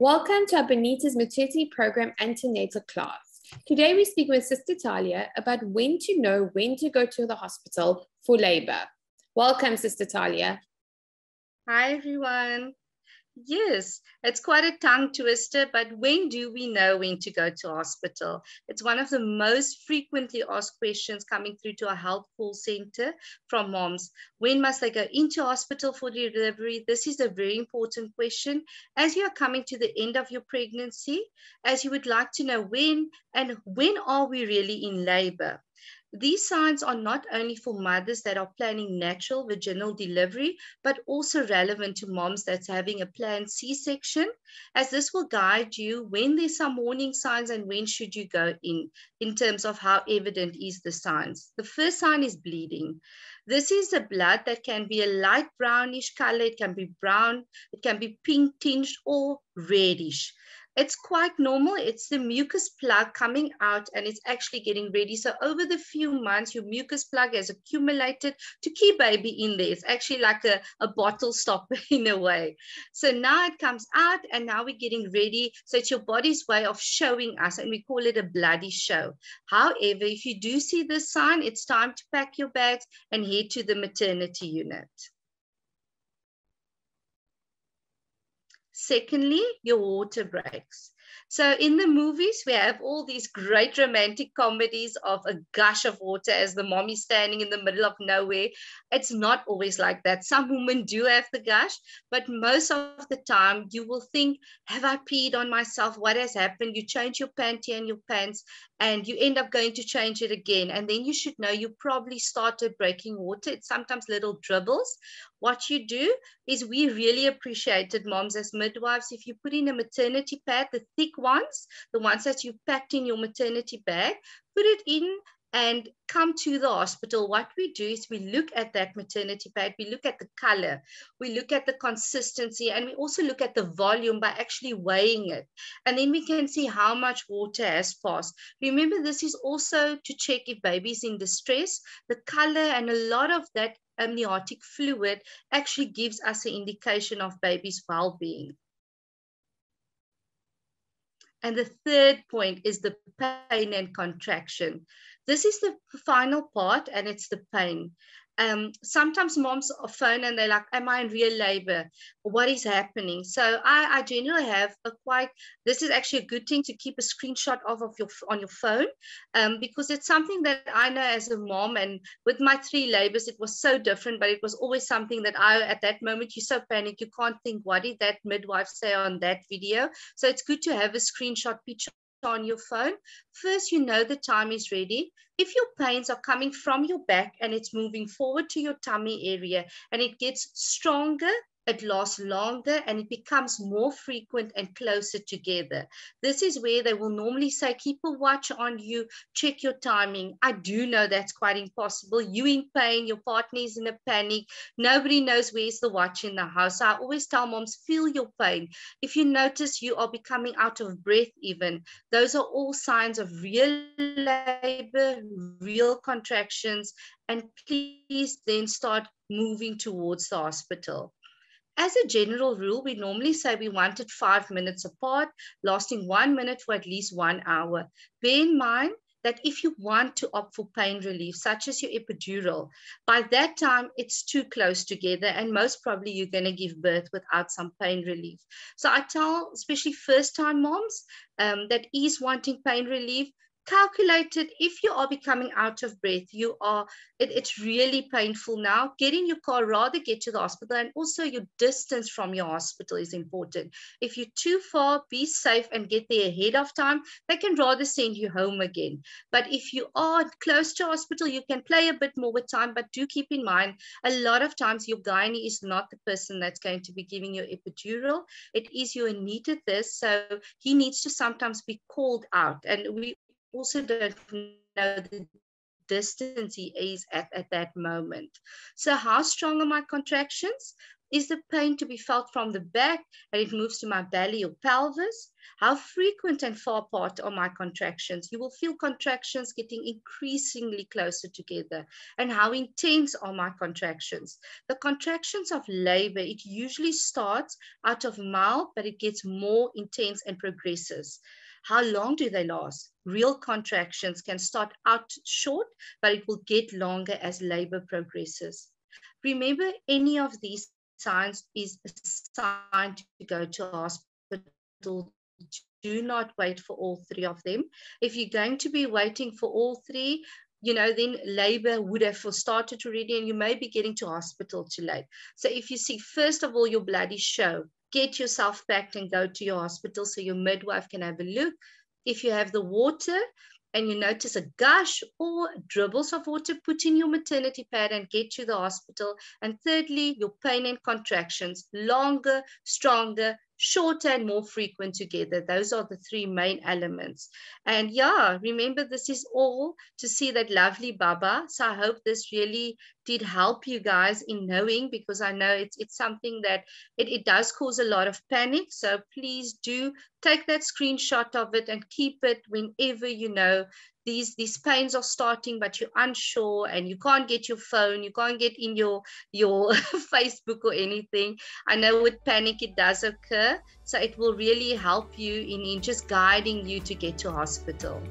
Welcome to our Benita's Maternity Program antenatal class. Today we speak with Sister Talia about when to know when to go to the hospital for labor. Welcome, Sister Talia. Hi, everyone. Yes, it's quite a tongue twister, but when do we know when to go to hospital? It's one of the most frequently asked questions coming through to our health call center from moms. When must they go into hospital for delivery? This is a very important question as you are coming to the end of your pregnancy, as you would like to know when and when are we really in labor. These signs are not only for mothers that are planning natural vaginal delivery, but also relevant to moms that's having a planned C-section, as this will guide you when there's some warning signs and when should you go in terms of how evident is the signs. The first sign is bleeding. This is a blood that can be a light brownish color, it can be brown, it can be pink tinged or reddish. It's quite normal. It's the mucus plug coming out and it's actually getting ready. So over the few months, your mucus plug has accumulated to keep baby in there. It's actually like a bottle stopper in a way. So now it comes out and now we're getting ready. So it's your body's way of showing us and we call it a bloody show. However, if you do see this sign, it's time to pack your bags and head to the maternity unit. Secondly, your water breaks. So in the movies, we have all these great romantic comedies of a gush of water as the mommy standing in the middle of nowhere. It's not always like that. Some women do have the gush, but most of the time you will think, have I peed on myself? What has happened? You change your panty and your pants and you end up going to change it again. And then you should know you probably started breaking water. It's sometimes little dribbles. What you do is we really appreciated moms as midwives. If you put in a maternity pad, the thick ones, the ones that you packed in your maternity bag, put it in and come to the hospital. What we do is we look at that maternity pad, we look at the color, we look at the consistency, and we also look at the volume by actually weighing it. And then we can see how much water has passed. Remember, this is also to check if baby's in distress. The color and a lot of that amniotic fluid actually gives us an indication of baby's well-being. And the third point is the pain and contraction. This is the final part and it's the pain. Sometimes moms phone and they're like, am I in real labor? What is happening? So I generally have this is actually a good thing to keep a screenshot of on your phone because it's something that I know as a mom, and with my 3 labors, it was so different, but it was always something that at that moment, you're so panicked, you can't think, what did that midwife say on that video? So it's good to have a screenshot picture on your phone. First, you know the time is ready. If your pains are coming from your back and it's moving forward to your tummy area and it gets stronger, it lasts longer and it becomes more frequent and closer together. This is where they will normally say, keep a watch on you, check your timing. I do know that's quite impossible. You in pain, your partner is in a panic. Nobody knows where's the watch in the house. I always tell moms, feel your pain. If you notice you are becoming out of breath even, those are all signs of real labor, real contractions, and please then start moving towards the hospital. As a general rule, we normally say we want it 5 minutes apart, lasting 1 minute for at least 1 hour. Bear in mind that if you want to opt for pain relief, such as your epidural, by that time, it's too close together and most probably you're going to give birth without some pain relief. So I tell, especially first-time moms that is wanting pain relief, calculated. If you are becoming out of breath, it's really painful now, get in your car, rather get to the hospital. And also your distance from your hospital is important. If you're too far, be safe and get there ahead of time. They can rather send you home again. But if you are close to hospital, you can play a bit more with time, but do keep in mind, a lot of times your gynae is not the person that's going to be giving you epidural. It is your anesthetist, so he needs to sometimes be called out. And we also don't know the distance he is at that moment. So how strong are my contractions? Is the pain to be felt from the back and it moves to my belly or pelvis? How frequent and far apart are my contractions? You will feel contractions getting increasingly closer together. And how intense are my contractions? The contractions of labor, it usually starts out of mild, but it gets more intense and progresses. How long do they last? Real contractions can start out short, but it will get longer as labor progresses. Remember, any of these signs is a sign to go to hospital. Do not wait for all three of them. If you're going to be waiting for all three, then labor would have started already and you may be getting to hospital too late. So if you see, first of all, your bloody show, get yourself packed and go to your hospital so your midwife can have a look. If you have the water and you notice a gush or dribbles of water, put in your maternity pad and get to the hospital. And thirdly, your pain and contractions, longer, stronger, shorter and more frequent together. Those are the three main elements. And yeah, remember, this is all to see that lovely Baba. So I hope this really did help you guys in knowing, because I know it's something that it does cause a lot of panic. So please do take that screenshot of it and keep it whenever you know these pains are starting, but you're unsure and you can't get your phone, you can't get in your Facebook or anything. I know with panic it does occur, so it will really help you in just guiding you to get to hospital.